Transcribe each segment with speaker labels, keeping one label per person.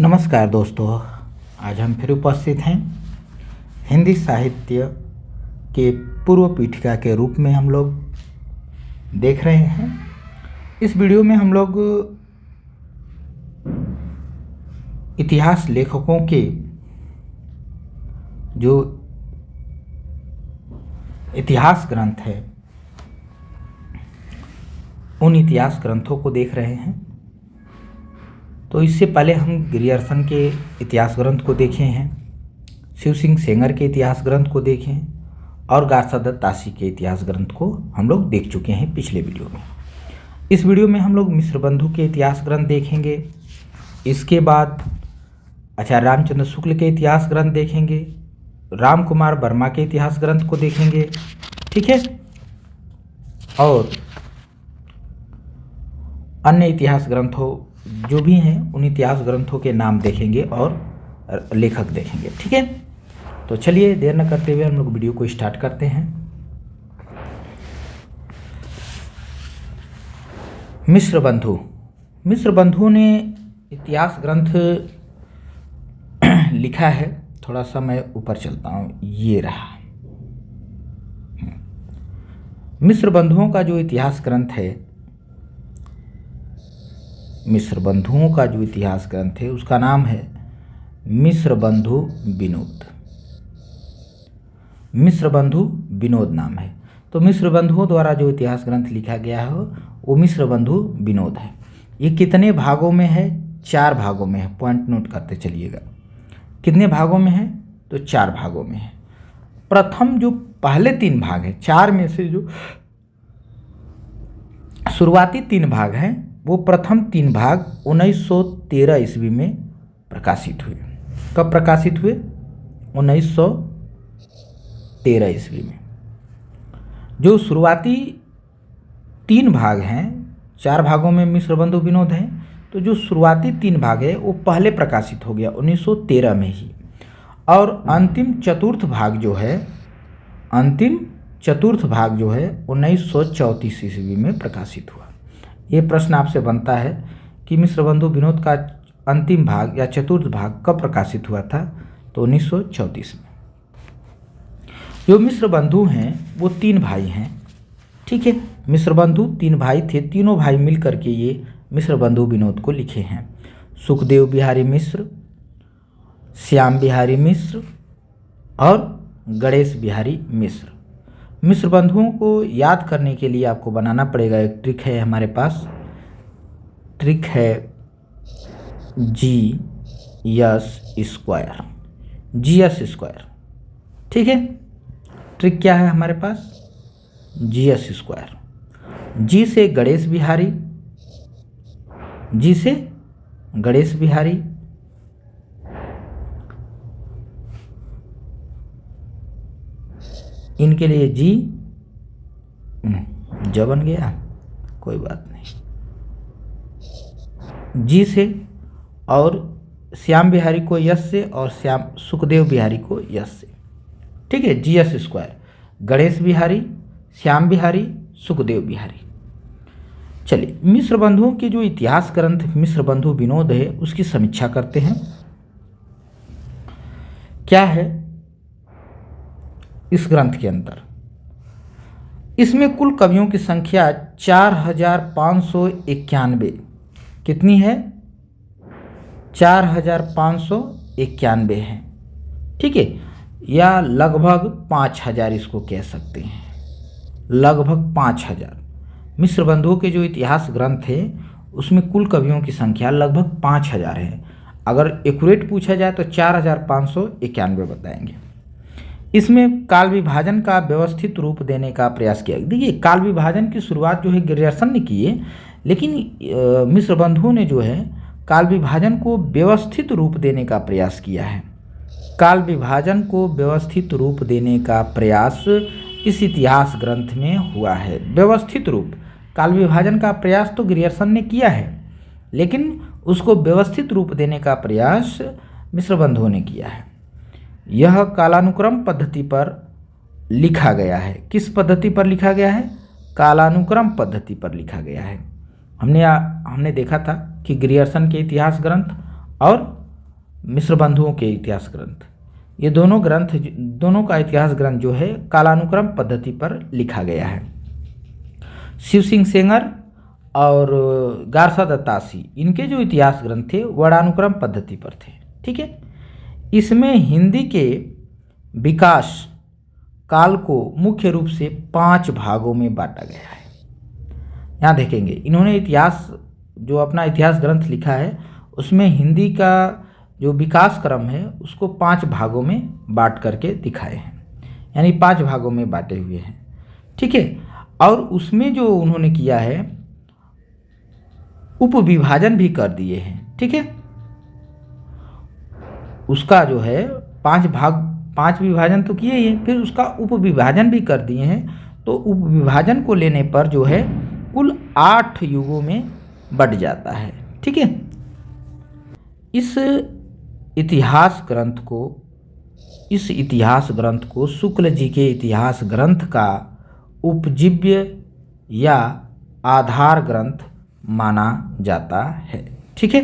Speaker 1: नमस्कार दोस्तों, आज हम फिर उपस्थित हैं। हिंदी साहित्य के पूर्व पीठिका के रूप में हम लोग देख रहे हैं। इस वीडियो में हम लोग इतिहास लेखकों के जो इतिहास ग्रंथ है उन इतिहास ग्रंथों को देख रहे हैं। तो इससे पहले हम ग्रियर्सन के इतिहास ग्रंथ को देखे हैं, शिव सिंह सेंगर के इतिहास ग्रंथ को देखे हैं और गासादत्त तासी के इतिहास ग्रंथ को हम लोग देख चुके हैं पिछले वीडियो में। इस वीडियो में हम लोग मिश्र बंधु के इतिहास ग्रंथ देखेंगे। इसके बाद आचार्य रामचंद्र शुक्ल के इतिहास ग्रंथ देखेंगे, राम कुमार वर्मा के इतिहास ग्रंथ को देखेंगे, ठीक है। और अन्य इतिहास ग्रंथों जो भी हैं उन इतिहास ग्रंथों के नाम देखेंगे और लेखक देखेंगे, ठीक है। तो चलिए देर न करते हुए हम लोग वीडियो को स्टार्ट करते हैं। मिश्र बंधु ने इतिहास ग्रंथ लिखा है। थोड़ा सा मैं ऊपर चलता हूँ, ये रहा। मिश्र बंधुओं का जो इतिहास ग्रंथ है, मिश्र बंधुओं का जो इतिहास ग्रंथ है उसका नाम है मिश्र बंधु विनोद। मिश्र बंधु विनोद नाम है। तो मिश्र बंधुओं द्वारा जो इतिहास ग्रंथ लिखा गया है वो मिश्र बंधु विनोद है। ये कितने भागों में है? 4 भागों में है। पॉइंट नोट करते चलिएगा। कितने भागों में है? तो 4 भागों में है। प्रथम जो पहले 3 भाग है, 4 में से जो शुरुआती 3 भाग हैं वो प्रथम 3 भाग 1913 ईस्वी में प्रकाशित हुए। कब प्रकाशित हुए? 1913 ईस्वी में। जो शुरुआती 3 भाग हैं, 4 भागों में मिश्र बंधु विनोद हैं, तो जो शुरुआती 3 भाग है वो पहले प्रकाशित हो गया 1913 में ही। और अंतिम चतुर्थ भाग जो है 1934 ईस्वी में प्रकाशित हुआ। ये प्रश्न आपसे बनता है कि मिश्र बंधु विनोद का अंतिम भाग या चतुर्थ भाग कब प्रकाशित हुआ था? तो 1934 में। जो मिश्र बंधु हैं वो 3 भाई हैं, ठीक है। मिश्र बंधु 3 भाई थे। तीनों भाई मिल करके ये मिश्र बंधु विनोद को लिखे हैं। सुखदेव बिहारी मिश्र, श्याम बिहारी मिश्र और गणेश बिहारी मिश्र। मिश्र बंधुओं को याद करने के लिए आपको बनाना पड़ेगा। एक ट्रिक है हमारे पास। ट्रिक है GS स्क्वायर, ठीक है। ट्रिक क्या है हमारे पास? GS square. जी से गणेश बिहारी, इनके लिए जी ज बन गया, कोई बात नहीं। जी से, और श्याम बिहारी को यस से, और सुखदेव बिहारी को यस से, ठीक है। GS square. गणेश बिहारी, श्याम बिहारी, सुखदेव बिहारी। चलिए, मिश्र बंधुओं के जो इतिहास ग्रंथ मिश्र बंधु विनोद है उसकी समीक्षा करते हैं। क्या है इस ग्रंथ के अंदर? इसमें कुल कवियों की संख्या 4591। कितनी है? 4591 है, ठीक है। या लगभग 5000 इसको कह सकते हैं, लगभग 5000। मिश्र बंधुओं के जो इतिहास ग्रंथ है उसमें कुल कवियों की संख्या लगभग 5000 है। अगर एक्यूरेट पूछा जाए तो 4591 बताएंगे। इसमें काल विभाजन का व्यवस्थित रूप देने का प्रयास किया। देखिए, काल विभाजन की शुरुआत जो है ग्रियर्सन ने की है, लेकिन मिश्र बंधुओं ने जो है काल विभाजन को व्यवस्थित रूप देने का प्रयास किया है। काल विभाजन को व्यवस्थित रूप देने का प्रयास इस इतिहास ग्रंथ में हुआ है। व्यवस्थित रूप, काल विभाजन का प्रयास तो ग्रियर्सन ने किया है, लेकिन उसको व्यवस्थित रूप देने का प्रयास मिश्र बंधुओं ने किया है। यह कालानुक्रम पद्धति पर लिखा गया है। किस पद्धति पर लिखा गया है? कालानुक्रम पद्धति पर लिखा गया है। हमने देखा था कि ग्रियर्सन के इतिहास ग्रंथ और मिश्र बंधुओं के इतिहास ग्रंथ, ये दोनों का इतिहास ग्रंथ जो है कालानुक्रम पद्धति पर लिखा गया है। शिव सिंह सेंगर और गारसा दत्तासी, इनके जो इतिहास ग्रंथ थे वर्णानुक्रम पद्धति पर थे। ठीक है, इसमें हिंदी के विकास काल को मुख्य रूप से 5 भागों में बांटा गया है। यहाँ देखेंगे इन्होंने जो अपना इतिहास ग्रंथ लिखा है उसमें हिंदी का जो विकास क्रम है उसको 5 भागों में बांट करके दिखाए हैं, यानी 5 भागों में बांटे हुए हैं। ठीक है, और उसमें जो उन्होंने किया है उपविभाजन भी कर दिए हैं। ठीक है, उसका जो है 5 विभाजन तो किए ही हैं, फिर उसका उपविभाजन भी कर दिए हैं। तो उपविभाजन को लेने पर जो है कुल 8 युगों में बढ़ जाता है। ठीक है, इस इतिहास ग्रंथ को शुक्ल जी के इतिहास ग्रंथ का उपजीव्य या आधार ग्रंथ माना जाता है। ठीक है,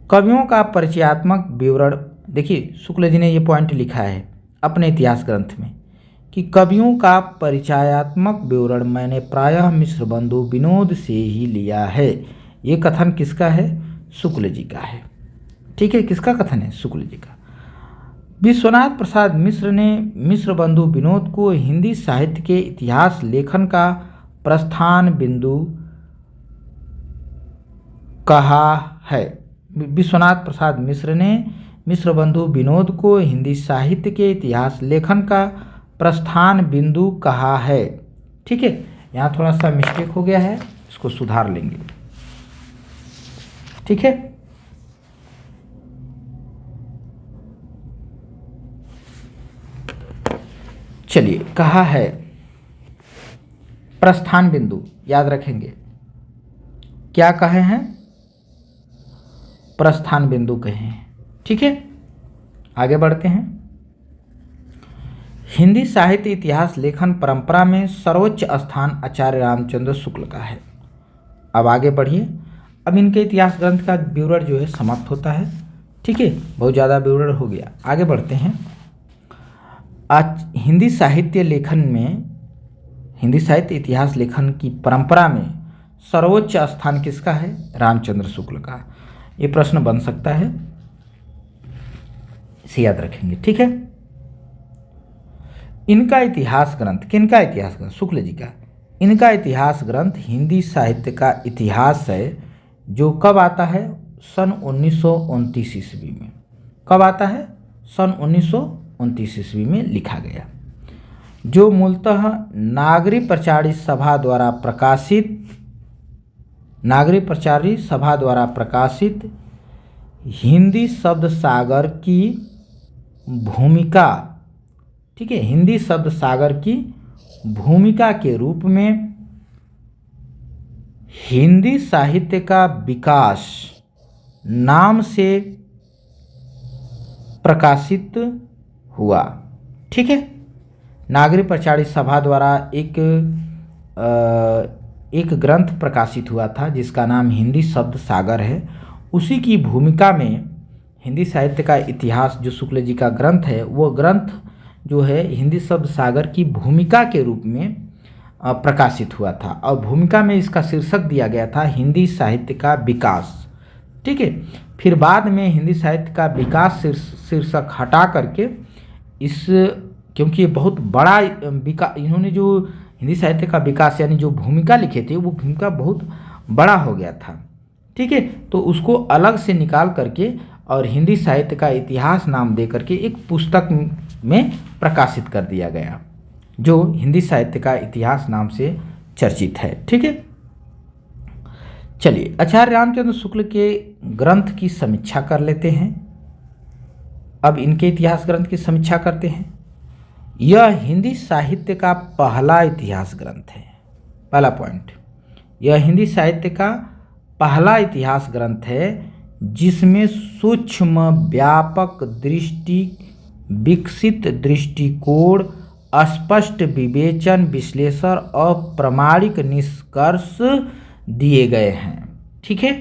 Speaker 1: कवियों का परिचयात्मक विवरण, देखिए शुक्ल जी ने ये पॉइंट लिखा है अपने इतिहास ग्रंथ में कि कवियों का परिचयात्मक विवरण मैंने प्रायः मिश्र बंधु विनोद से ही लिया है। ये कथन किसका है? शुक्ल जी का है। ठीक है, किसका कथन है? शुक्ल जी का। विश्वनाथ प्रसाद मिश्र ने मिश्र बंधु विनोद को हिंदी साहित्य के इतिहास लेखन का प्रस्थान बिंदु कहा है। विश्वनाथ प्रसाद मिश्र ने मिश्र बंधु विनोद को हिंदी साहित्य के इतिहास लेखन का प्रस्थान बिंदु कहा है। ठीक है, यहाँ थोड़ा सा मिस्टेक हो गया है, इसको सुधार लेंगे। ठीक है, चलिए, कहा है प्रस्थान बिंदु, याद रखेंगे क्या कहे हैं? प्रस्थान बिंदु कहे हैं। ठीक है, आगे बढ़ते हैं। हिंदी साहित्य इतिहास लेखन परंपरा में सर्वोच्च स्थान आचार्य रामचंद्र शुक्ल का है। अब आगे बढ़िए। अब इनके इतिहास ग्रंथ का विवरण जो है समाप्त होता है। ठीक है, बहुत ज़्यादा विवरण हो गया। आगे बढ़ते हैं। आज हिंदी साहित्य इतिहास लेखन की परंपरा में सर्वोच्च स्थान किसका है? रामचंद्र शुक्ल का। ये प्रश्न बन सकता है, इसे याद रखेंगे। ठीक है, इनका इतिहास ग्रंथ, किनका इतिहास ग्रंथ? शुक्ल जी का। इनका इतिहास ग्रंथ हिंदी साहित्य का इतिहास है, जो कब आता है? सन 1929 ईस्वी में। कब आता है? सन 1929 ईस्वी में लिखा गया, जो मूलतः नागरी प्रचारी सभा द्वारा प्रकाशित हिंदी शब्द सागर की भूमिका, ठीक है, हिंदी शब्द सागर की भूमिका के रूप में हिंदी साहित्य का विकास नाम से प्रकाशित हुआ। ठीक है, नागरी प्रचारी सभा द्वारा एक ग्रंथ प्रकाशित हुआ था जिसका नाम हिंदी शब्द सागर है। उसी की भूमिका में हिंदी साहित्य का इतिहास, जो शुक्ल जी का ग्रंथ है, वो ग्रंथ जो है हिंदी शब्द सागर की भूमिका के रूप में प्रकाशित हुआ था, और भूमिका में इसका शीर्षक दिया गया था हिंदी साहित्य का विकास। ठीक है, फिर बाद में हिंदी साहित्य का विकास शीर्षक हटा करके क्योंकि ये बहुत बड़ा इन्होंने जो हिंदी साहित्य का विकास यानी जो भूमिका लिखे थे, वो भूमिका बहुत बड़ा हो गया था। ठीक है, तो उसको अलग से निकाल करके और हिंदी साहित्य का इतिहास नाम दे करके एक पुस्तक में प्रकाशित कर दिया गया, जो हिंदी साहित्य का इतिहास नाम से चर्चित है। ठीक है, चलिए आचार्य रामचंद्र शुक्ल के ग्रंथ की समीक्षा कर लेते हैं। अब इनके इतिहास ग्रंथ की समीक्षा करते हैं। यह हिंदी साहित्य का पहला इतिहास ग्रंथ है। पहला पॉइंट, यह हिंदी साहित्य का पहला इतिहास ग्रंथ है जिसमें सूक्ष्म, व्यापक दृष्टि, विकसित दृष्टिकोण, स्पष्ट विवेचन, विश्लेषण और प्रामाणिक निष्कर्ष दिए गए हैं। ठीक है,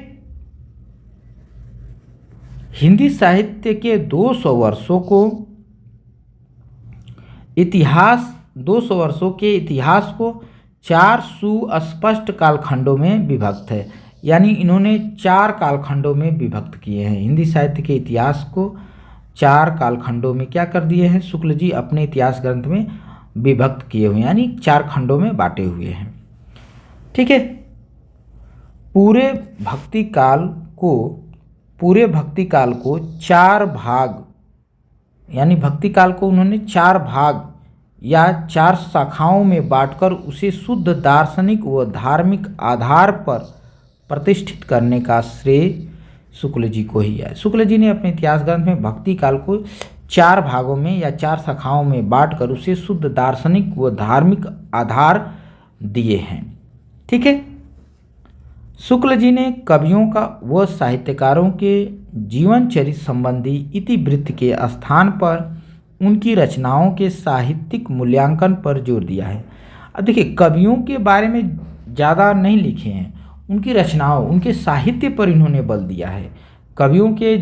Speaker 1: हिंदी साहित्य के 200 वर्षों को इतिहास 200 वर्षों के इतिहास को 4 सुस्पष्ट कालखंडों में विभक्त है। यानी इन्होंने 4 कालखंडों में विभक्त किए हैं। हिंदी साहित्य के इतिहास को 4 कालखंडों में क्या कर दिए हैं शुक्ल जी अपने इतिहास ग्रंथ में विभक्त किए हुए हैं, यानी 4 खंडों में बांटे हुए हैं। ठीक है। पूरे भक्ति काल को 4 भाग, यानी भक्ति काल को उन्होंने 4 भाग या 4 शाखाओं में बांटकर उसे शुद्ध दार्शनिक व धार्मिक आधार पर प्रतिष्ठित करने का श्रेय शुक्ल जी को ही है। शुक्ल जी ने अपने इतिहास ग्रंथ में भक्ति काल को 4 भागों में या 4 शाखाओं में बांटकर उसे शुद्ध दार्शनिक व धार्मिक आधार दिए हैं। ठीक है। शुक्ल जी ने कवियों का व साहित्यकारों के जीवन चरित्र संबंधी इतिवृत्त के स्थान पर उनकी रचनाओं के साहित्यिक मूल्यांकन पर जोर दिया है। अब देखिए, कवियों के बारे में ज़्यादा नहीं लिखे हैं, उनकी रचनाओं, उनके साहित्य पर इन्होंने बल दिया है। कवियों के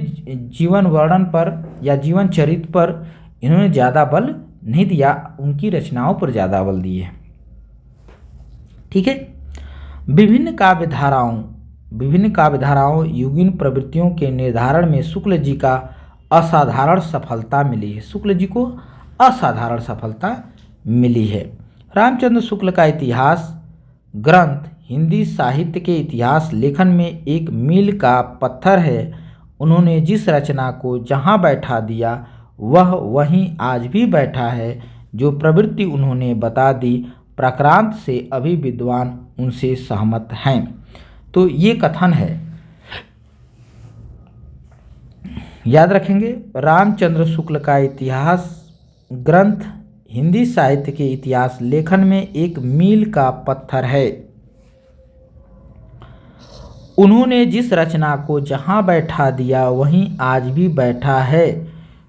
Speaker 1: जीवन वर्णन पर या जीवन चरित्र पर इन्होंने ज़्यादा बल नहीं दिया, उनकी रचनाओं पर ज़्यादा बल दिए। ठीक है। विभिन्न काव्यधाराओं युगीन प्रवृत्तियों के निर्धारण में शुक्ल जी का असाधारण सफलता मिली है। शुक्ल जी को असाधारण सफलता मिली है। रामचंद्र शुक्ल का इतिहास ग्रंथ हिंदी साहित्य के इतिहास लेखन में एक मील का पत्थर है। उन्होंने जिस रचना को जहाँ बैठा दिया वह वहीं आज भी बैठा है। जो प्रवृत्ति उन्होंने बता दी प्राक्रांत से अभी विद्वान उनसे सहमत हैं। तो ये कथन है, याद रखेंगे। रामचंद्र शुक्ल का इतिहास ग्रंथ हिंदी साहित्य के इतिहास लेखन में एक मील का पत्थर है। उन्होंने जिस रचना को जहाँ बैठा दिया वहीं आज भी बैठा है।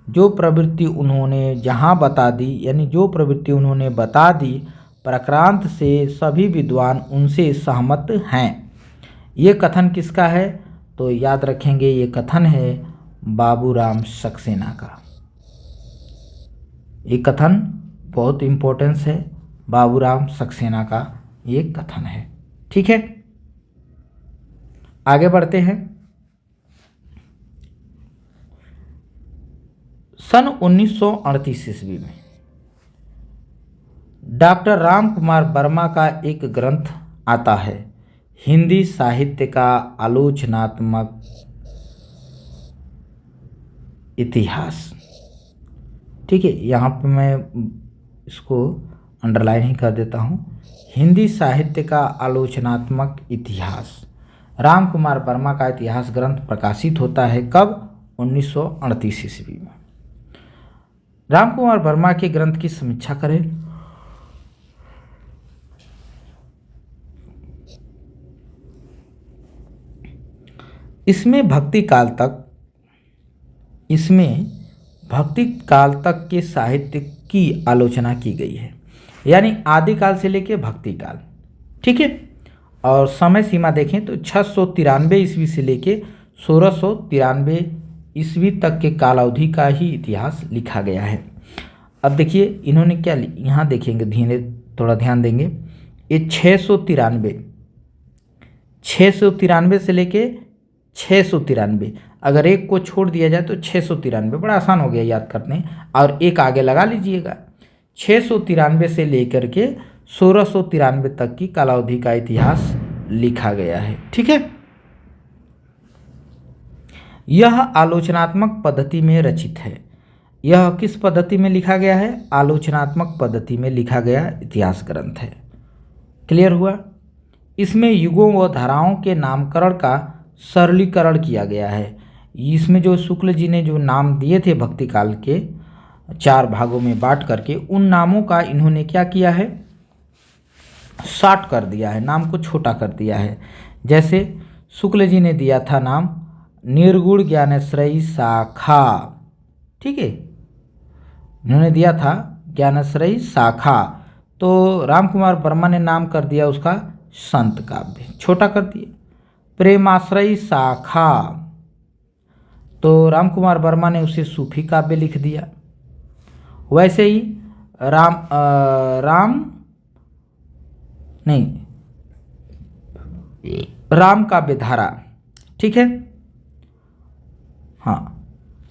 Speaker 1: जो प्रवृत्ति उन्होंने जहाँ बता दी, यानी जो प्रवृत्ति उन्होंने बता दी प्राक्रांत से सभी विद्वान उनसे सहमत हैं। ये कथन किसका है? तो याद रखेंगे, ये कथन है बाबूराम सक्सेना का। ये कथन बहुत इम्पोर्टेंस है, बाबूराम सक्सेना का ये कथन है। ठीक है, आगे बढ़ते हैं। सन 1938 ईस्वी में डॉक्टर राम कुमार वर्मा का एक ग्रंथ आता है, हिंदी साहित्य का आलोचनात्मक इतिहास। ठीक है, यहाँ पे मैं इसको अंडरलाइन ही कर देता हूँ। हिंदी साहित्य का आलोचनात्मक इतिहास, राम कुमार वर्मा का इतिहास ग्रंथ प्रकाशित होता है कब? 1938 ईस्वी में। राम कुमार वर्मा के ग्रंथ की समीक्षा करें। इसमें भक्ति काल तक के साहित्य की आलोचना की गई है, यानी आदिकाल से लेकर भक्ति काल। ठीक है, और समय सीमा देखें तो 693 ईस्वी से लेके 1693 ईस्वी तक के काल अवधि का ही इतिहास लिखा गया है। अब देखिए इन्होंने क्या, यहाँ देखेंगे, धीरे थोड़ा ध्यान देंगे। ये 693 से लेके 693, अगर एक को छोड़ दिया जाए तो 693, बड़ा आसान हो गया याद करने, और एक आगे लगा लीजिएगा। 693 से लेकर के 1693 तक की कालावधि का इतिहास लिखा गया है। ठीक है, यह आलोचनात्मक पद्धति में रचित है। यह किस पद्धति में लिखा गया है? आलोचनात्मक पद्धति में लिखा गया इतिहास ग्रंथ है। क्लियर हुआ? इसमें युगों व धाराओं के नामकरण का सरलीकरण किया गया है। इसमें जो शुक्ल जी ने जो नाम दिए थे भक्ति काल के 4 भागों में बांट करके, उन नामों का इन्होंने क्या किया है? शॉर्ट कर दिया है, नाम को छोटा कर दिया है। जैसे शुक्ल जी ने दिया था नाम निर्गुण ज्ञानश्रयी शाखा। ठीक है, इन्होंने दिया था ज्ञानश्रयी शाखा, तो राम कुमार वर्मा ने नाम कर दिया उसका संत काव्य, छोटा कर दिया। प्रेमाश्रयी शाखा, तो राम कुमार वर्मा ने उसे सूफी काव्य लिख दिया। वैसे ही राम काव्य धारा, ठीक है, हाँ,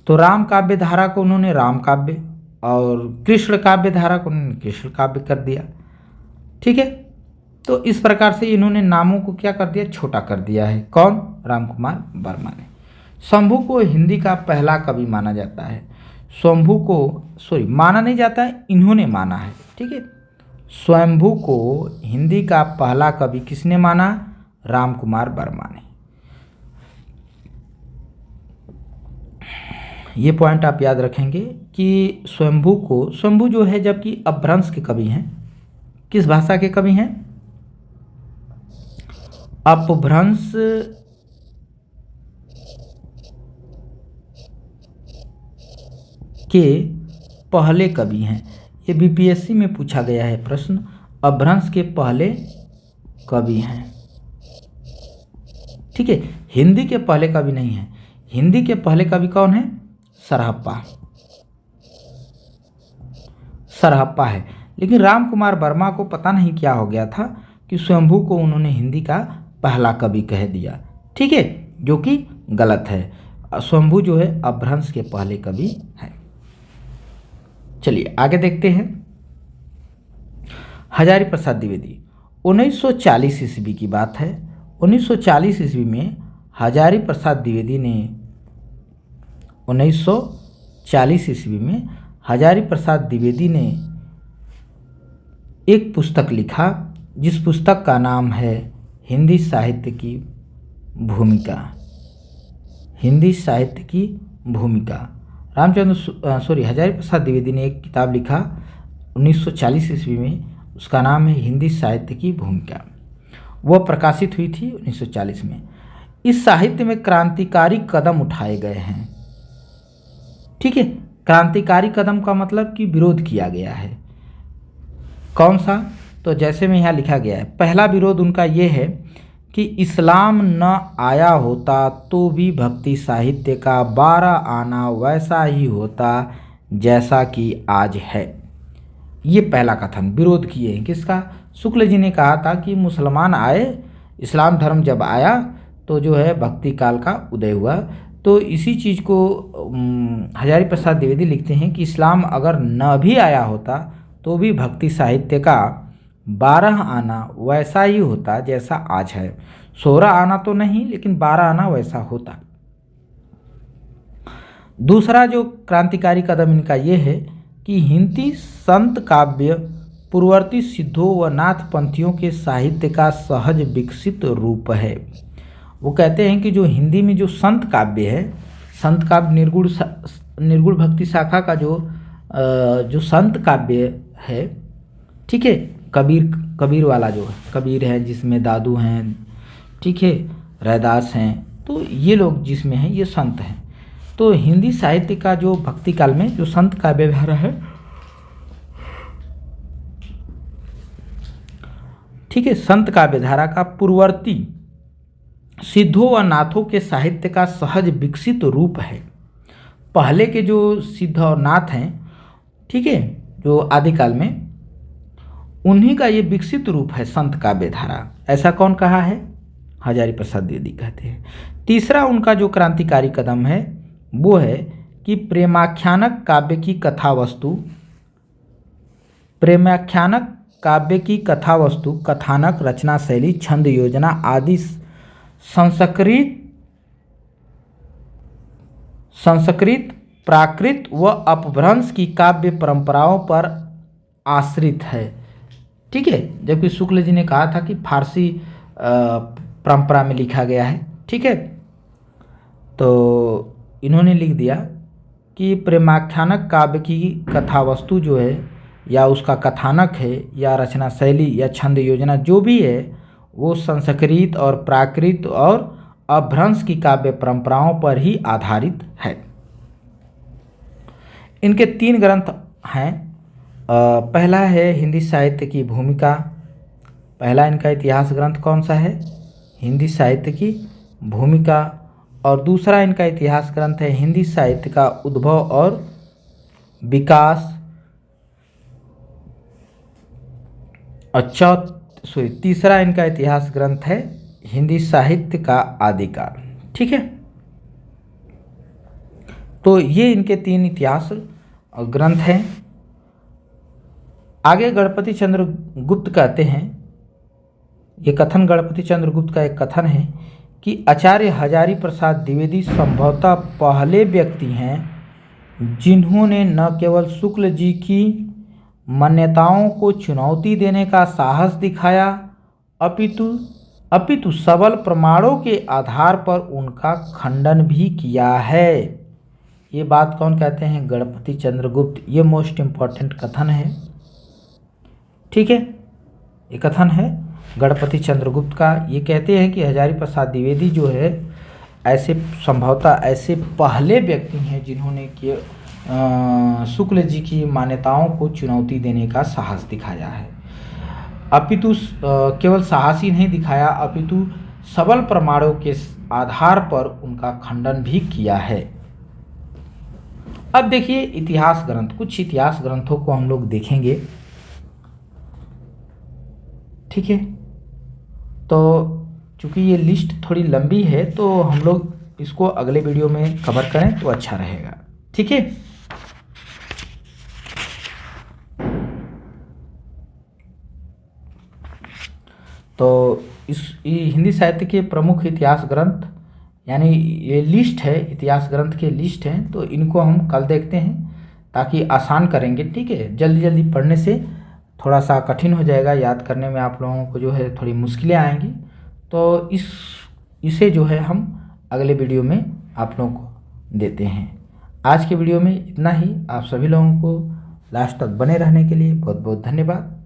Speaker 1: तो राम काव्य धारा को उन्होंने राम काव्य और कृष्ण काव्य धारा को उन्होंने कृष्ण काव्य कर दिया, ठीक है। तो इस प्रकार से इन्होंने नामों को क्या कर दिया, छोटा कर दिया है। कौन? राम कुमार वर्मा ने। शंभू को हिंदी का पहला कवि माना जाता है। शंभू को माना नहीं जाता है, इन्होंने माना है, ठीक है। स्वयंभू को हिंदी का पहला कवि किसने माना? राम कुमार वर्मा ने। ये पॉइंट आप याद रखेंगे कि स्वयंभू जो है, जबकि अपभ्रंश के कवि हैं। किस भाषा के कवि हैं? अपभ्रंश के पहले कवि हैं। ये बीपीएससी में पूछा गया है प्रश्न, अपभ्रंश के पहले कवि हैं, ठीक है। हिंदी के पहले कवि नहीं है। हिंदी के पहले कवि कौन है? सरहप्पा है। लेकिन राम कुमार वर्मा को पता नहीं क्या हो गया था कि स्वयंभू को उन्होंने हिंदी का पहला कवि कह दिया, ठीक है, जो कि गलत है। स्वयंभू जो है अपभ्रंश के पहले कवि हैं। चलिए आगे देखते हैं। हजारी प्रसाद द्विवेदी, 1940 ईस्वी की बात है। 1940 ईस्वी में हजारी प्रसाद द्विवेदी ने 1940 ईस्वी में हजारी प्रसाद द्विवेदी ने एक पुस्तक लिखा, जिस पुस्तक का नाम है हिंदी साहित्य की भूमिका। हिंदी साहित्य की भूमिका। हजारी प्रसाद द्विवेदी ने एक किताब लिखा 1940 ईस्वी में, उसका नाम है हिंदी साहित्य की भूमिका। वह प्रकाशित हुई थी 1940 में। इस साहित्य में क्रांतिकारी कदम उठाए गए हैं, ठीक है। क्रांतिकारी कदम का मतलब कि विरोध किया गया है। कौन सा? तो जैसे में यहाँ लिखा गया है, पहला विरोध उनका ये है कि इस्लाम न आया होता तो भी भक्ति साहित्य का 12 आना वैसा ही होता जैसा कि आज है। ये पहला कथन विरोध किए हैं। किसका? शुक्ल जी ने कहा था कि मुसलमान आए, इस्लाम धर्म जब आया तो जो है भक्ति काल का उदय हुआ। तो इसी चीज़ को हजारी प्रसाद द्विवेदी लिखते हैं कि इस्लाम अगर न भी आया होता तो भी भक्ति साहित्य का 12 आना वैसा ही होता जैसा आज है। 16 आना तो नहीं, लेकिन 12 आना वैसा होता। दूसरा जो क्रांतिकारी कदम इनका ये है कि हिंदी संत काव्य पूर्ववर्ती सिद्धों व नाथपंथियों के साहित्य का सहज विकसित रूप है। वो कहते हैं कि जो हिंदी में जो संत काव्य है, संत काव्य निर्गुण भक्ति शाखा का जो संत काव्य है, ठीक है, कबीर वाला जो है, कबीर है जिसमें दादू हैं, ठीक है, रैदास हैं, तो ये लोग जिसमें हैं ये संत हैं। तो हिंदी साहित्य का जो भक्ति काल में जो संत काव्य धारा है, ठीक है, संत काव्य धारा का पूर्ववर्ती सिद्धों व नाथों के साहित्य का सहज विकसित रूप है। पहले के जो सिद्ध और नाथ हैं, ठीक है, जो आदिकाल में, उन्हीं का ये विकसित रूप है संत काव्य धारा। ऐसा कौन कहा है? हजारी प्रसाद द्विवेदी कहते हैं। तीसरा उनका जो क्रांतिकारी कदम है वो है कि प्रेमाख्यानक काव्य की कथावस्तु, कथानक, रचना शैली, छंद योजना आदि संस्कृत, प्राकृत व अपभ्रंश की काव्य परंपराओं पर आश्रित है, ठीक है। जबकि शुक्ल जी ने कहा था कि फारसी परंपरा में लिखा गया है, ठीक है। तो इन्होंने लिख दिया कि प्रेमाख्यानक काव्य की कथावस्तु जो है, या उसका कथानक है, या रचना शैली, या छंद योजना जो भी है, वो संस्कृत और प्राकृत और अपभ्रंश की काव्य परंपराओं पर ही आधारित है। इनके 3 ग्रंथ हैं। पहला है हिंदी साहित्य की भूमिका। पहला इनका इतिहास ग्रंथ कौन सा है? हिंदी साहित्य की भूमिका। और दूसरा इनका इतिहास ग्रंथ है हिंदी साहित्य का उद्भव और विकास। और तीसरा इनका इतिहास ग्रंथ है हिंदी साहित्य का आदिकाल। ठीक है, तो ये इनके 3 इतिहास ग्रंथ हैं। आगे गणपति चंद्र गुप्त कहते हैं, ये कथन गणपति चंद्र गुप्त का एक कथन है कि आचार्य हजारी प्रसाद द्विवेदी संभवतः पहले व्यक्ति हैं जिन्होंने न केवल शुक्ल जी की मान्यताओं को चुनौती देने का साहस दिखाया अपितु सबल प्रमाणों के आधार पर उनका खंडन भी किया है। ये बात कौन कहते हैं? गणपति चंद्रगुप्त। ये मोस्ट इम्पॉर्टेंट कथन है। ठीक है, ये कथन है गणपति चंद्रगुप्त का। ये कहते हैं कि हजारी प्रसाद द्विवेदी जो है ऐसे संभवतः ऐसे पहले व्यक्ति हैं जिन्होंने कि शुक्ल जी की मान्यताओं को चुनौती देने का साहस दिखाया है। अपितु केवल साहस ही नहीं दिखाया अपितु सबल प्रमाणों के आधार पर उनका खंडन भी किया है। अब देखिए इतिहास ग्रंथ, कुछ इतिहास ग्रंथों को हम लोग देखेंगे। ठीक है, तो चूंकि ये लिस्ट थोड़ी लंबी है तो हम लोग इसको अगले वीडियो में कवर करें तो अच्छा रहेगा। ठीक है, तो इस हिंदी साहित्य के प्रमुख इतिहास ग्रंथ, यानी ये लिस्ट है, इतिहास ग्रंथ के लिस्ट हैं, तो इनको हम कल देखते हैं ताकि आसान करेंगे। ठीक है, जल्दी जल्दी पढ़ने से थोड़ा सा कठिन हो जाएगा, याद करने में आप लोगों को जो है थोड़ी मुश्किलें आएंगी। तो इसे जो है हम अगले वीडियो में आप लोगों को देते हैं। आज के वीडियो में इतना ही। आप सभी लोगों को लास्ट तक बने रहने के लिए बहुत बहुत धन्यवाद।